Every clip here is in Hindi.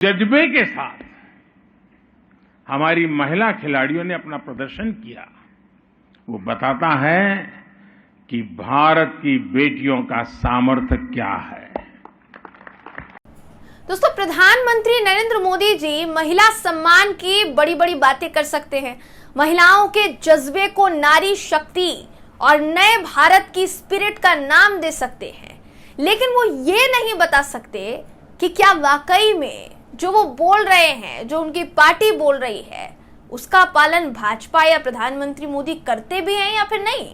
जज्बे के साथ हमारी महिला खिलाड़ियों ने अपना प्रदर्शन किया। वो बताता है कि भारत की बेटियों का सामर्थ्य क्या है। दोस्तों, प्रधानमंत्री नरेंद्र मोदी जी महिला सम्मान की बड़ी बड़ी बातें कर सकते हैं, महिलाओं के जज्बे को नारी शक्ति और नए भारत की स्पिरिट का नाम दे सकते हैं, लेकिन वो ये नहीं बता सकते कि क्या वाकई में जो वो बोल रहे हैं, जो उनकी पार्टी बोल रही है, उसका पालन भाजपा या प्रधानमंत्री मोदी करते भी हैं या फिर नहीं।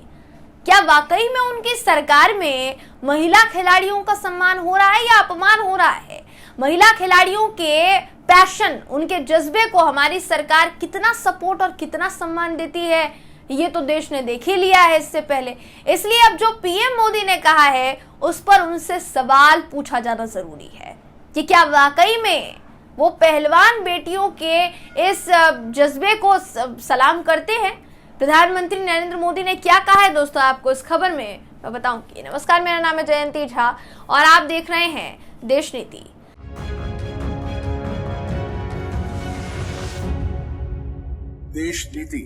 क्या वाकई में उनकी सरकार में महिला खिलाड़ियों का सम्मान हो रहा है या अपमान हो रहा है। महिला खिलाड़ियों के पैशन, उनके जज्बे को हमारी सरकार कितना सपोर्ट और कितना सम्मान देती है, ये तो देश ने देख ही लिया है इससे पहले। इसलिए अब जो पीएम मोदी ने कहा है उस पर उनसे सवाल पूछा जाना जरूरी है कि क्या वाकई में वो पहलवान बेटियों के इस जज्बे को सलाम करते हैं। प्रधानमंत्री नरेंद्र मोदी ने क्या कहा है दोस्तों, आपको इस खबर में मैं बताऊंगी। नमस्कार, मेरा नाम है जयंती झा और आप देख रहे हैं देश नीति। देश नीति,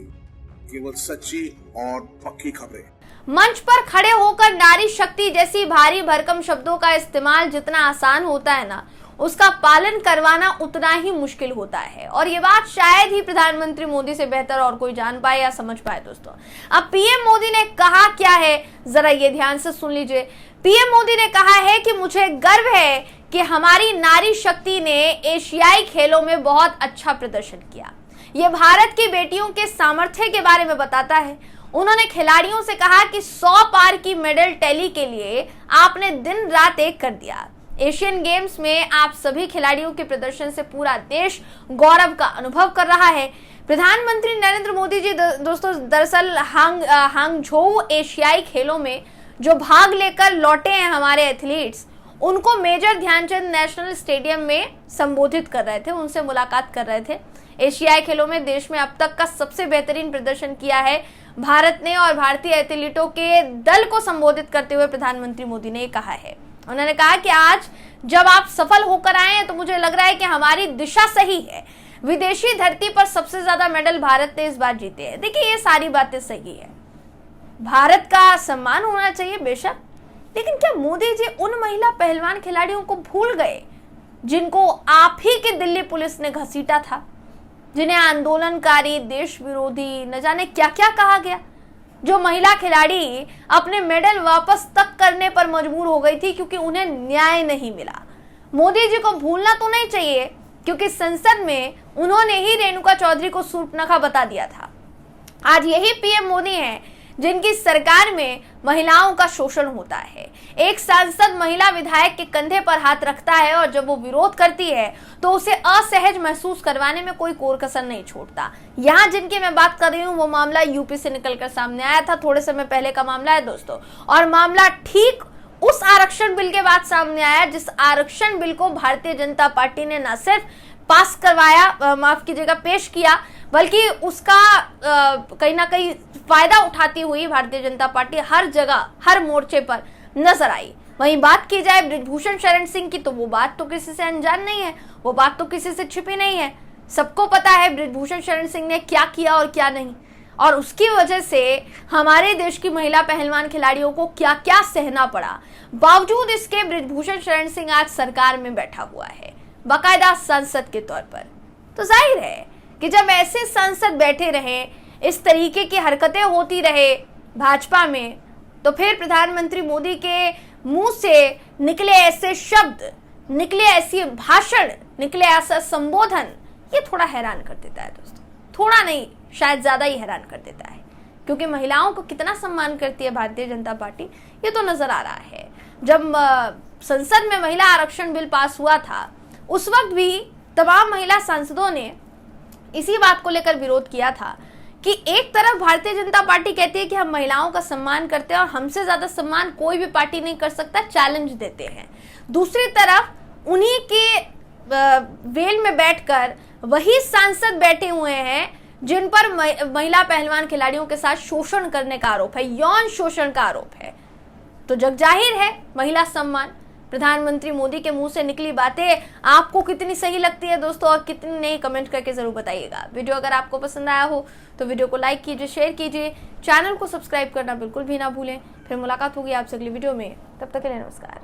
केवल सच्ची और पक्की खबरें। मंच पर खड़े होकर नारी शक्ति जैसी भारी भरकम शब्दों का इस्तेमाल जितना आसान होता है ना, उसका पालन करवाना उतना ही मुश्किल होता है। और ये बात शायद ही प्रधानमंत्री मोदी से बेहतर और कोई जान पाए या समझ पाए। दोस्तों, अब पीएम मोदी ने कहा क्या है, जरा ये ध्यान से सुन लीजिए। पीएम मोदी ने कहा है कि मुझे गर्व है कि हमारी नारी शक्ति ने एशियाई खेलों में बहुत अच्छा प्रदर्शन किया। ये भारत की बेटियों के सामर्थ्य के बारे में बताता है। उन्होंने खिलाड़ियों से कहा कि 100 पार की मेडल टैली के लिए आपने दिन रात एक कर दिया। एशियन गेम्स में आप सभी खिलाड़ियों के प्रदर्शन से पूरा देश गौरव का अनुभव कर रहा है। प्रधानमंत्री नरेंद्र मोदी जी दोस्तों दरअसल हांगझोउ एशियाई खेलों में जो भाग लेकर लौटे हैं हमारे एथलीट्स, उनको मेजर ध्यानचंद नेशनल स्टेडियम में संबोधित कर रहे थे, उनसे मुलाकात कर रहे थे। एशियाई खेलों में देश में अब तक का सबसे बेहतरीन प्रदर्शन किया है भारत ने और भारतीय एथलीटों के दल को संबोधित करते हुए प्रधानमंत्री मोदी ने कहा है। उन्होंने कहा कि आज जब आप सफल होकर आए हैं तो मुझे लग रहा है कि हमारी दिशा सही है। विदेशी धरती पर सबसे ज्यादा मेडल भारत ने इस बार जीते हैं। देखिए, ये सारी बातें सही है, भारत का सम्मान होना चाहिए बेशक, लेकिन क्या मोदी जी उन महिला पहलवान खिलाड़ियों को भूल गए जिनको आप ही की दिल्ली पुलिस ने घसीटा था, जिन्हें आंदोलनकारी, देश विरोधी, न जाने क्या क्या कहा गया, जो महिला खिलाड़ी अपने मेडल वापस तक करने पर मजबूर हो गई थी क्योंकि उन्हें न्याय नहीं मिला। मोदी जी को भूलना तो नहीं चाहिए, क्योंकि संसद में उन्होंने ही रेणुका चौधरी को सूर्पनखा बता दिया था। आज यही पीएम मोदी हैं जिनकी सरकार में महिलाओं का शोषण होता है। एक सांसद महिला विधायक के कंधे पर हाथ रखता है और जब वो विरोध करती है तो उसे असहज महसूस करवाने में कोई कोर कसर नहीं छोड़ता। यहाँ जिनकी मैं बात कर रही हूँ वो मामला यूपी से निकलकर सामने आया था, थोड़े समय पहले का मामला है दोस्तों। और मामला ठीक उस आरक्षण बिल के बाद सामने आया जिस आरक्षण बिल को भारतीय जनता पार्टी ने न सिर्फ पास करवाया, माफ कीजिएगा, पेश किया, बल्कि उसका कहीं ना कहीं फायदा उठाती हुई भारतीय जनता पार्टी हर जगह, हर मोर्चे पर नजर आई। वहीं बात की जाए बृजभूषण शरण सिंह की, तो वो बात तो किसी से अनजान नहीं है, वो बात तो किसी से छिपी नहीं है। सबको पता है बृजभूषण शरण सिंह ने क्या किया और क्या नहीं, और उसकी वजह से हमारे देश की महिला पहलवान खिलाड़ियों को क्या क्या सहना पड़ा। बावजूद इसके बृजभूषण शरण सिंह आज सरकार में बैठा हुआ है, बाकायदा सांसद के तौर पर। तो जाहिर है कि जब ऐसे सांसद बैठे रहे, इस तरीके की हरकतें होती रहे भाजपा में, तो फिर प्रधानमंत्री मोदी के मुंह से निकले ऐसे शब्द, निकले ऐसी भाषण, निकले ऐसा संबोधन, ये थोड़ा हैरान कर देता है दोस्तों। थोड़ा नहीं, शायद ज्यादा ही हैरान कर देता है, क्योंकि महिलाओं को कितना सम्मान करती है भारतीय जनता पार्टी, ये तो नजर आ रहा है। जब संसद में महिला आरक्षण बिल पास हुआ था, उस वक्त भी तमाम महिला सांसदों ने इसी बात को लेकर विरोध किया था कि एक तरफ भारतीय जनता पार्टी कहती है कि हम महिलाओं का सम्मान करते हैं और हमसे ज्यादा सम्मान कोई भी पार्टी नहीं कर सकता, चैलेंज देते हैं। दूसरी तरफ उन्हीं के वेल में बैठकर वही सांसद बैठे हुए हैं जिन पर महिला पहलवान खिलाड़ियों के साथ शोषण करने का आरोप है, यौन शोषण का आरोप है। तो जग जाहिर है महिला सम्मान, प्रधानमंत्री मोदी के मुंह से निकली बातें आपको कितनी सही लगती है दोस्तों, और कितनी नहीं, कमेंट करके जरूर बताइएगा। वीडियो अगर आपको पसंद आया हो तो वीडियो को लाइक कीजिए, शेयर कीजिए, चैनल को सब्सक्राइब करना बिल्कुल भी ना भूलें। फिर मुलाकात होगी आपसे अगली वीडियो में, तब तक के लिए नमस्कार।